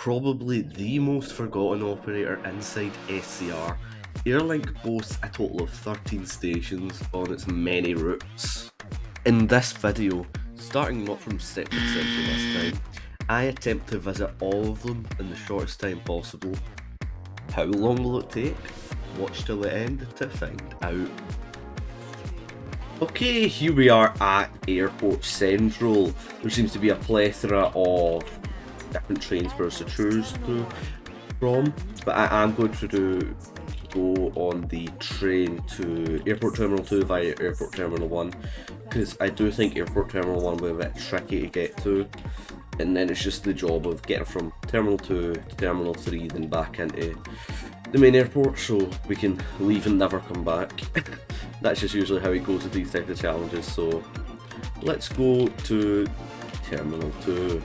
probably the most forgotten operator inside SCR, Airlink boasts a total of 13 stations on its many routes. In this video, starting not from Stepford Central this time, I attempt to visit all of them in the shortest time possible. How long will it take? Watch till the end to find out. Okay, here we are at Airport Central. There seems to be a plethora of different trains for us to choose from, but I am going to go on the train to Airport Terminal 2 via Airport Terminal 1, because I do think Airport Terminal 1 will be a bit tricky to get to, and then it's just the job of getting from Terminal 2 to Terminal 3 then back into the main airport so we can leave and never come back. That's just usually how it goes with these types of challenges, so let's go to Terminal 2.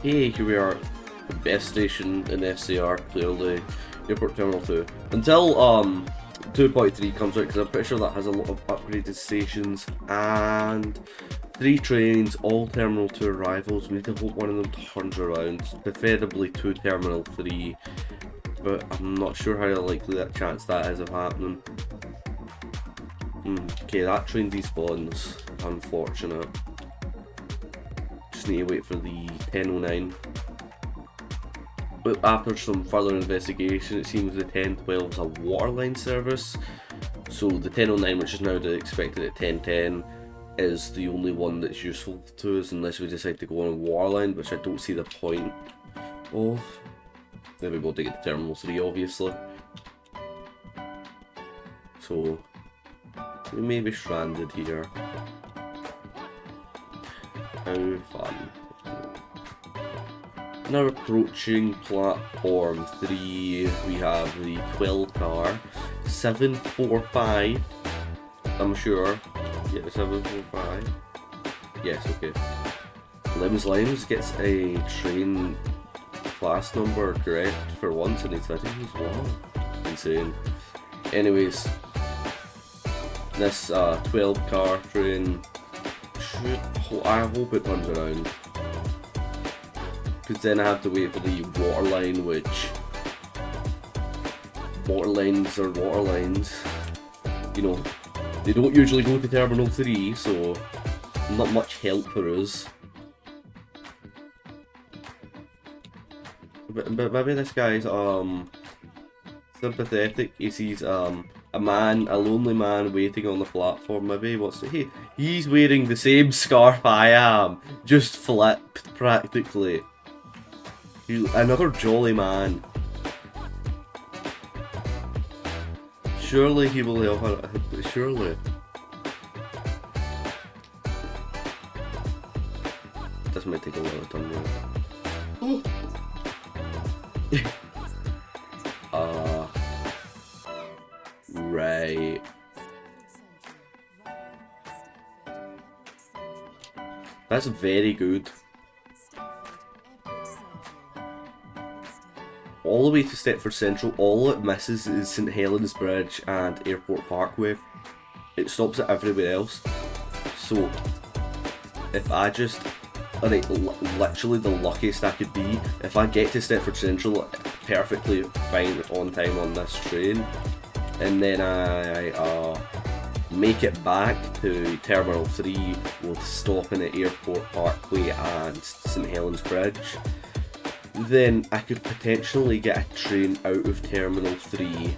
Hey, here we are, the best station in SCR, clearly, Airport Terminal 2. Until 2.3 comes out, because I'm pretty sure that has a lot of upgraded stations, and 3 trains, all Terminal 2 arrivals. We need to hope one of them turns around, preferably to Terminal 3, but I'm not sure how likely that chance that is of happening. Okay, that train despawns, unfortunate. Need to wait for the 1009, but after some further investigation it seems the 1012 is a Waterline service, so the 1009, which is now expected at 1010, is the only one that's useful to us unless we decide to go on a Waterline, which I don't see the point of. Then we go to get to Terminal 3 obviously, so we may be stranded here. How fun. Now approaching platform 3, we have the 12 car, 745, I'm sure, yeah, 745, yes, okay. Lemons Limes gets a train class number correct for once in his videos, wow, insane. Anyways, this 12 car train, I hope it turns around, because then I have to wait for the Waterline, which Waterlines are Waterlines, you know, they don't usually go to Terminal 3, so not much help for us. But maybe this guy's sympathetic. He sees a lonely man waiting on the platform. Maybe he wants to. He's wearing the same scarf I am, just flipped practically. Another jolly man. Surely he will help. Surely. This might take a while to turn around. Right. That's very good. All the way to Stepford Central, all it misses is St Helens Bridge and Airport Parkway. It stops at everywhere else. So, if I just, literally the luckiest I could be, if I get to Stepford Central perfectly fine on time on this train, and then I make it back to Terminal 3 with stopping at Airport Parkway and St Helens Bridge, then I could potentially get a train out of Terminal 3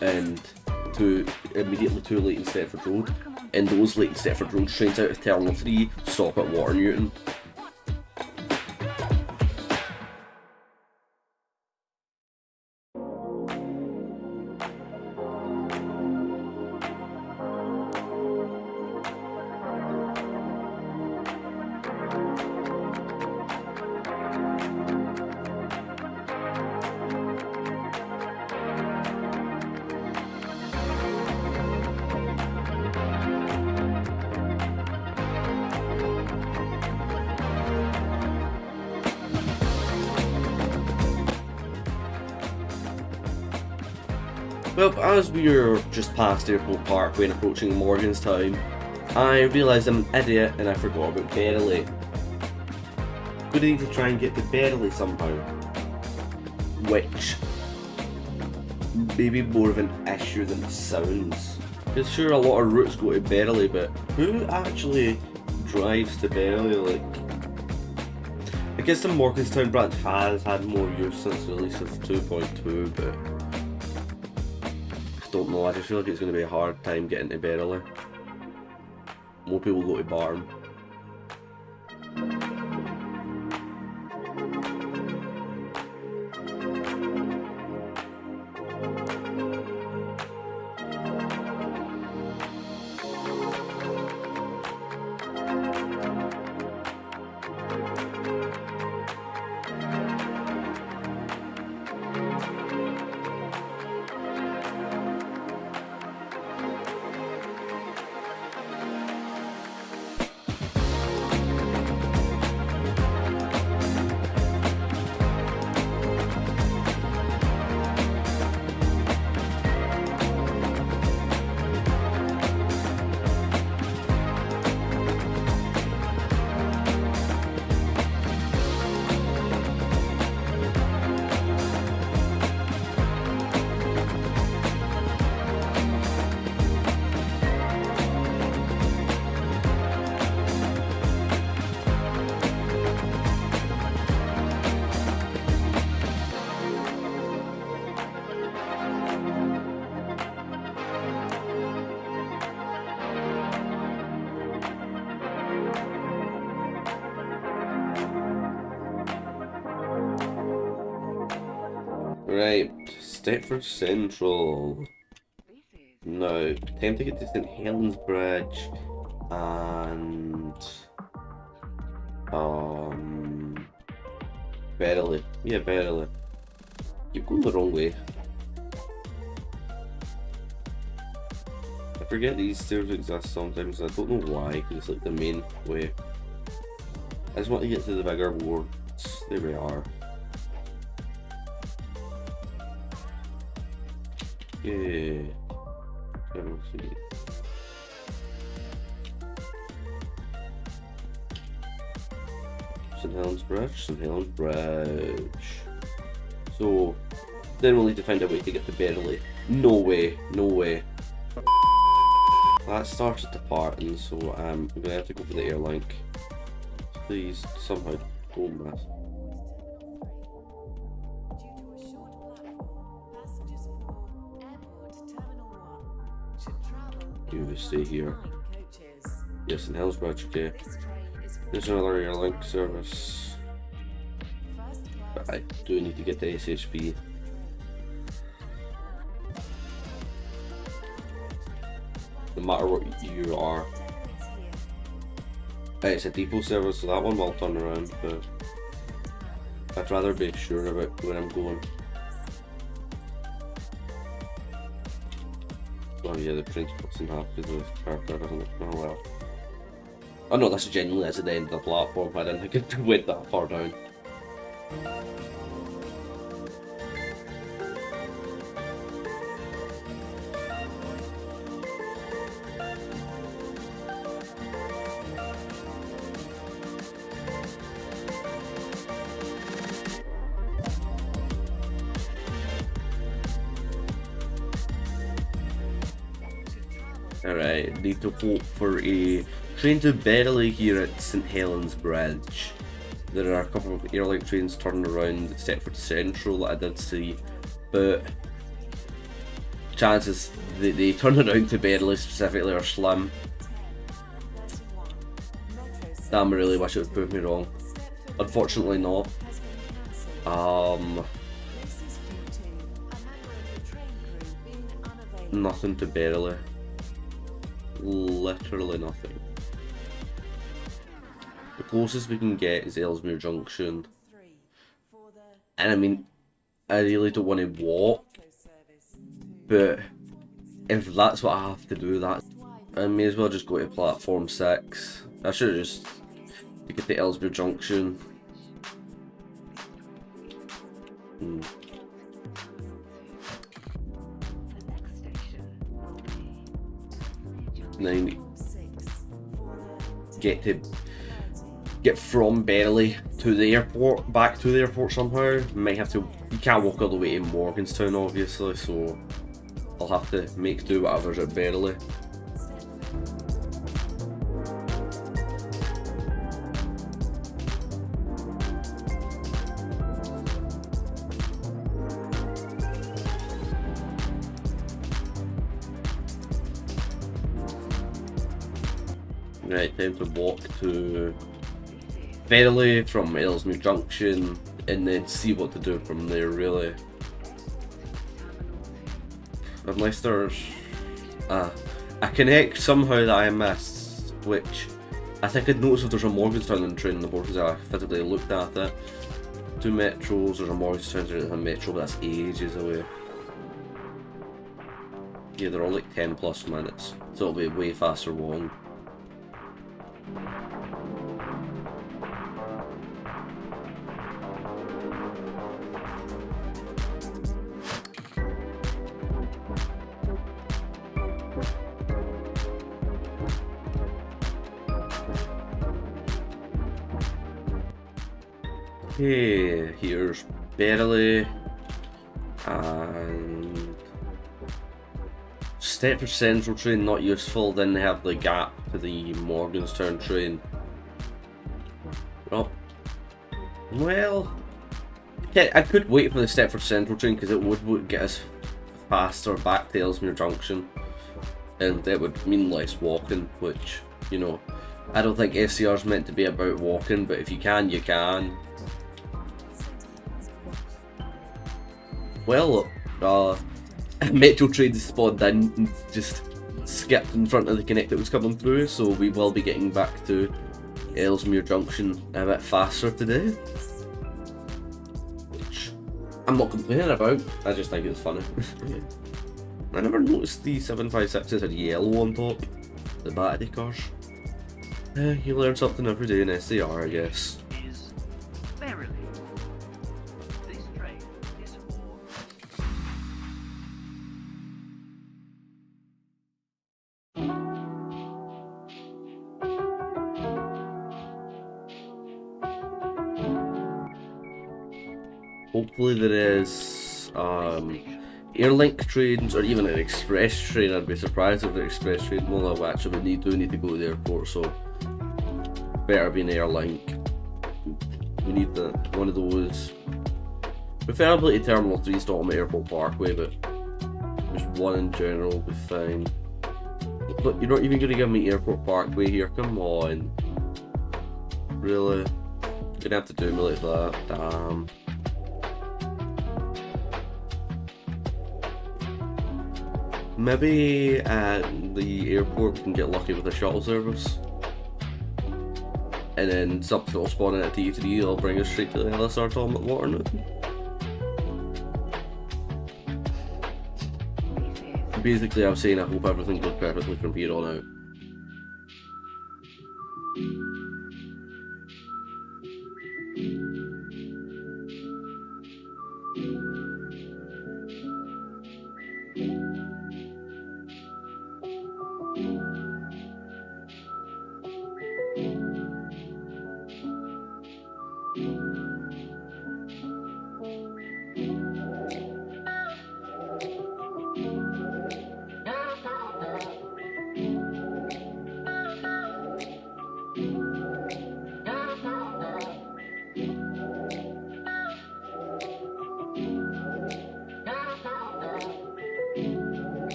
and to immediately to Leighton Stepford Road, and those Leighton Stepford Road trains out of Terminal 3 stop at Waterline. Well, as we are just past Airport Parkway and approaching Morganstown, I realised I'm an idiot and I forgot about Berrily. We need to try and get to Berrily somehow. Which may be more of an issue than it sounds. Because sure, a lot of routes go to Berrily, but who actually drives to Berrily? Like, I guess the Morganstown branch has had more use since the release of 2.2, but I don't know, I just feel like it's going to be a hard time getting to Berrily. More people go to Barn. Right, Stepford Central. Now, time to get to St Helens Bridge and Berrily. Yeah, Berrily. Keep going the wrong way. I forget these stairs exist sometimes. I don't know why, because it's like the main way. I just want to get to the bigger wards. There we are. Yeah. St Helens Bridge, St Helens Bridge. So then we'll need to find a way to get to Berrily. No way, no way. That started to part, and so I'm gonna have to go for the Airlink. Please somehow don't miss. You stay here. Yes, in Helens Bridge, okay. There's another Airlink service. But I do need to get to SHB. No matter what you are. It's a depot service, so that one will turn around, but I'd rather be sure about where I'm going. Oh yeah, the train's splits in half because of the car there, doesn't it? Oh well. Oh no, that's genuinely that's at the end of the platform. I didn't think it went that far down. Alright, need to hope for a train to Berrily here at St Helens Bridge. There are a couple of Airlink trains turning around at Stepford Central that I did see, but chances that they turn around to Berrily specifically are slim. Damn, I really wish it would prove me wrong. Unfortunately not. Nothing to Berrily. Literally nothing. The closest we can get is Ellesmere Junction. And I mean, I really don't want to walk, but if that's what I have to do, that I may as well just go to platform 6. I should have just get to Ellesmere Junction. and then get from Berrily to the airport, back to the airport somehow. Might have to. You can't walk all the way to Morganstown, obviously, so I'll have to make do whatever's at Berrily. Right, time to walk to Berrily from Ellesmere Junction and then see what to do from there, really. Unless there's a connect somehow that I missed, which I think I'd noticed if there's a Morganstown train on the board because I physically looked at it. 2 metros, there's a Morganstown train, there's a metro, but that's ages away. Yeah, they're all like 10 plus minutes, so it'll be way faster one. Okay, here's Berrily and Stepford Central train, not useful. Then they have the gap to the Morganstown train. Oh, well, okay, I could wait for the Stepford Central train because it would get us faster back to Ellesmere Junction, and that would mean less walking, which, you know, I don't think SCR is meant to be about walking, but if you can, you can. Well, metro trains spawned in and just skipped in front of the Connect that was coming through, so we will be getting back to Ellesmere Junction a bit faster today. Which I'm not complaining about, I just think it's funny. I never noticed the 756s had yellow on top, the battery cars. You learn something every day in SCR, I guess. Hopefully there is Airlink trains or even an express train. I'd be surprised if the express train will actually we do need to go to the airport, so better be an Airlink. We need one of those. Preferably to Terminal 3 stop on the Airport Parkway, but just one in general will be fine. But you're not even going to give me Airport Parkway here, come on. Really? You're going to have to do me like that, damn. Maybe at the airport we can get lucky with a shuttle service. And then something will spawn in at T3, it'll bring us straight to the LSR Tom at Waterline. Basically I'm saying I hope everything goes perfectly from here on out.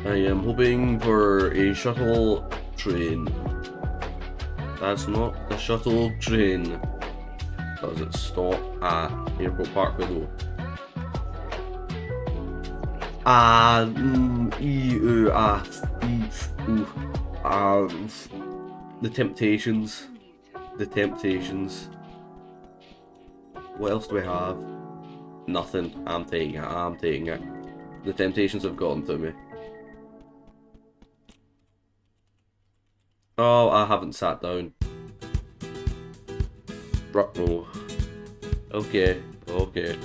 I am hoping for a shuttle train. That's not the shuttle train. Does it stop at Airport Parkway though? The Temptations. The Temptations. What else do we have? Nothing. I'm taking it. I'm taking it. The Temptations have gotten to me. Oh, I haven't sat down. No. Okay, okay.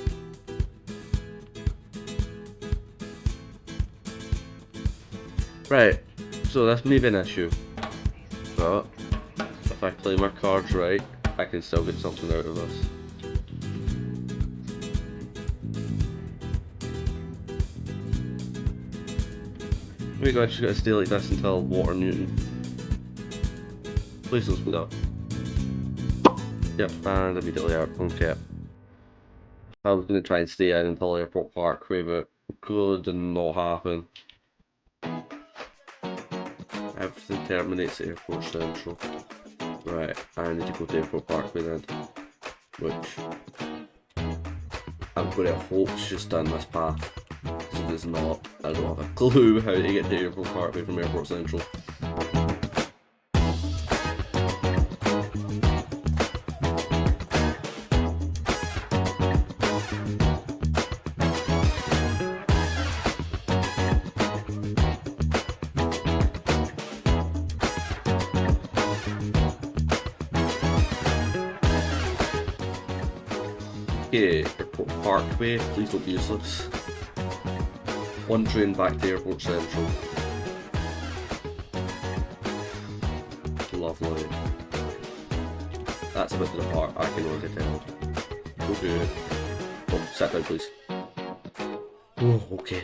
Right, so that's maybe an issue. But if I play my cards right, I can still get something out of this. We got just gotta stay like this until Water Newton. Please don't split up. Yep, and immediately out. Okay. I was gonna try and stay in until Airport Parkway, but could not happen. Everything terminates at Airport Central. Right, I need to go to Airport Parkway then. Which I'm gonna hope it's just down this path. Because if it's not, I don't have a clue how to get to Airport Parkway from Airport Central. Okay, Airport Parkway, please don't be useless. One train back to Airport Central. Lovely. That's a bit to the park, I can already tell. Go do it. Oh, sit down please. Oh, okay.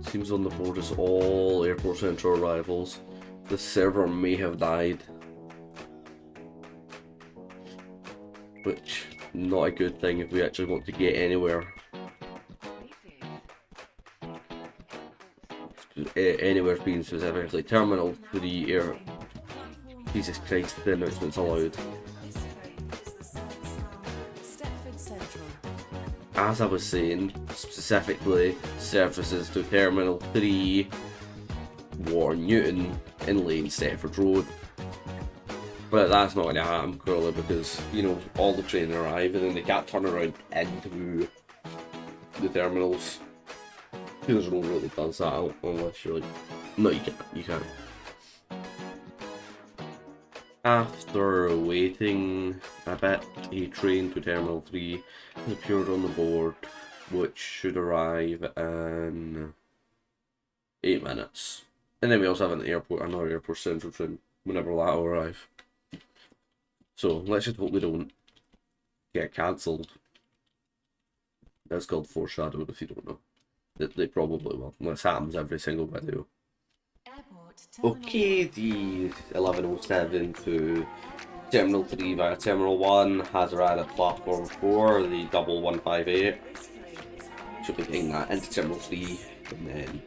Seems on the board is all Airport Central arrivals. The server may have died. Which, not a good thing if we actually want to get anywhere. Anywhere being specifically Terminal 3 Air. Jesus Christ, the announcement's allowed. As I was saying, specifically services to Terminal 3, Water Newton, and Lane Stepford Road. But that's not going to happen, clearly, because, you know, all the trains arrive and then they can't turn around into the terminals. There's no really does that unless you're like, no, you can't. After waiting a bit, a train to Terminal 3 appeared on the board, which should arrive in 8 minutes. And then we also have another Airport Central train whenever that will arrive. So let's just hope they don't get cancelled. That's called foreshadowed if you don't know. They probably will. This happens every single video. Okay, the 1107 to Terminal 3 via Terminal 1 has arrived at Platform 4, the double 158. Should be getting that into Terminal 3, and then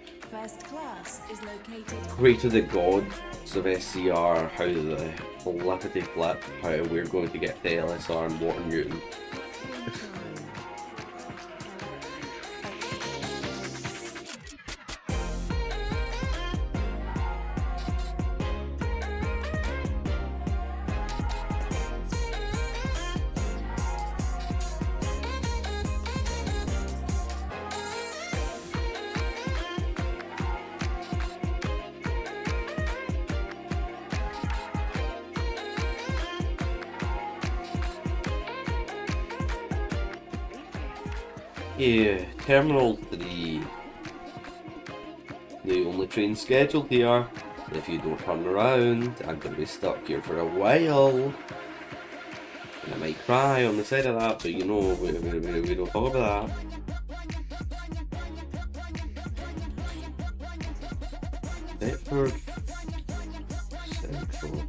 pray to the gods of SCR how the flippity flip, how we're going to get to LSR and Water Newton. Yeah, Terminal 3. The only train scheduled here. If you don't turn around, I'm going to be stuck here for a while. And I might cry on the side of that, but you know, we don't talk about that. Stepford Central.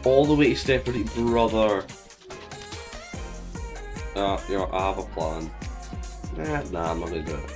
All the way to Stepford, brother. You know, I have a plan. Nah, I'm not gonna do it.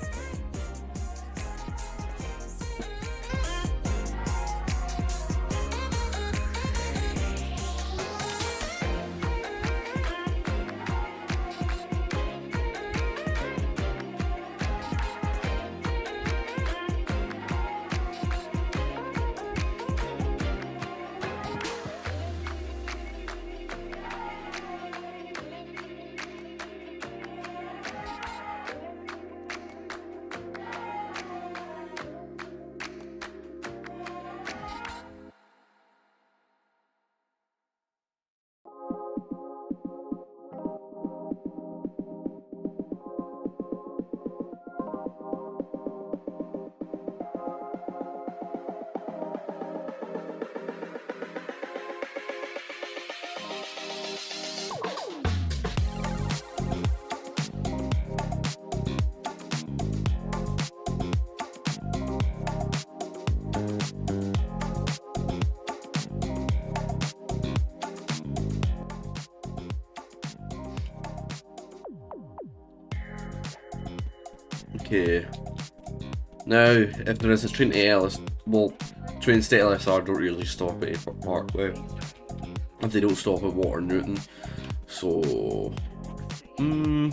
Okay. Now, if there is a train to Ellis, well, trains to LSR don't really stop at Parkway. If they don't stop at Waterline. So, the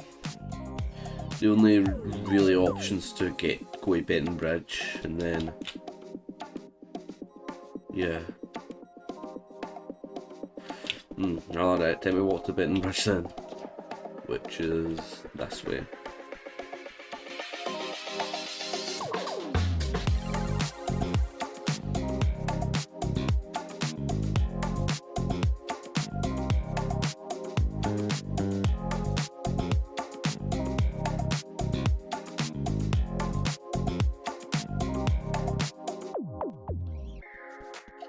only really options to go to Benton Bridge, and then, yeah. Alright, tell me walk to Benton Bridge then, which is this way.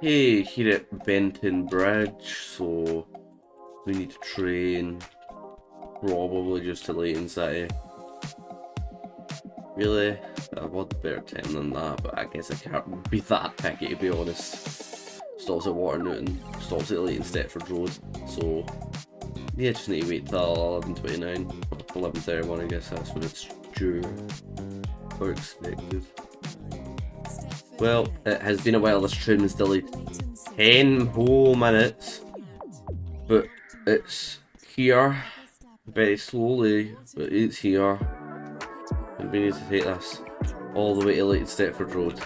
Okay, here at Benton Bridge, so we need to train probably just to Leighton City. Really? I want a better time than that, but I guess I can't be that picky to be honest. Stops at Waterline, stops at Leighton Stepford Road, so yeah, just need to wait till 11:29, 11:31 I guess that's when it's due, or expected. Well, it has been a while, this train was delayed 10 whole minutes, but it's here, very slowly, but it's here, and we need to take this all the way to Leighton Stepford Road.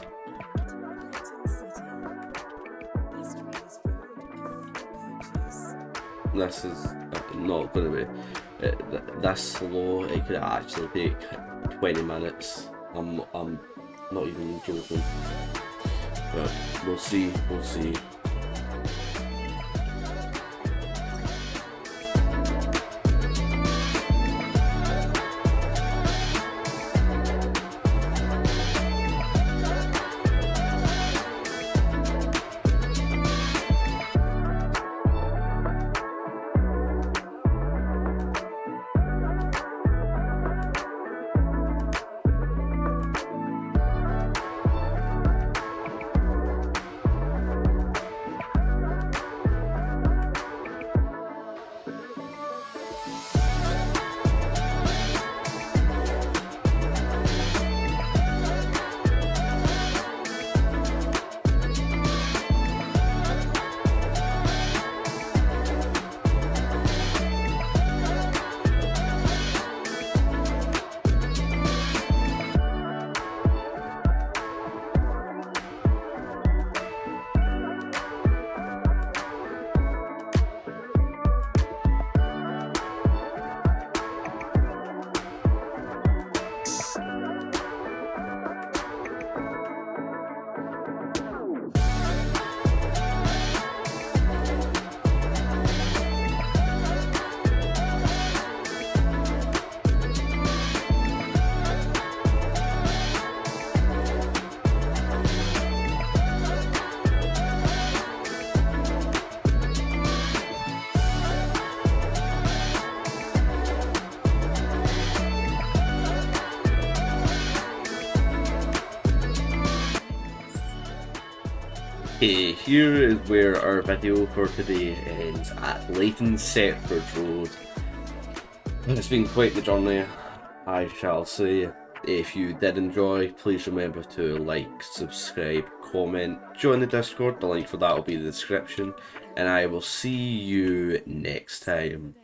This is not going to be this slow. It could actually take 20 minutes. I'm not even joking, but we'll see. Okay, here is where our video for today ends, at Leighton Stepford Road. It's been quite the journey, I shall say. If you did enjoy, please remember to like, subscribe, comment, join the Discord. The link for that will be in the description, and I will see you next time.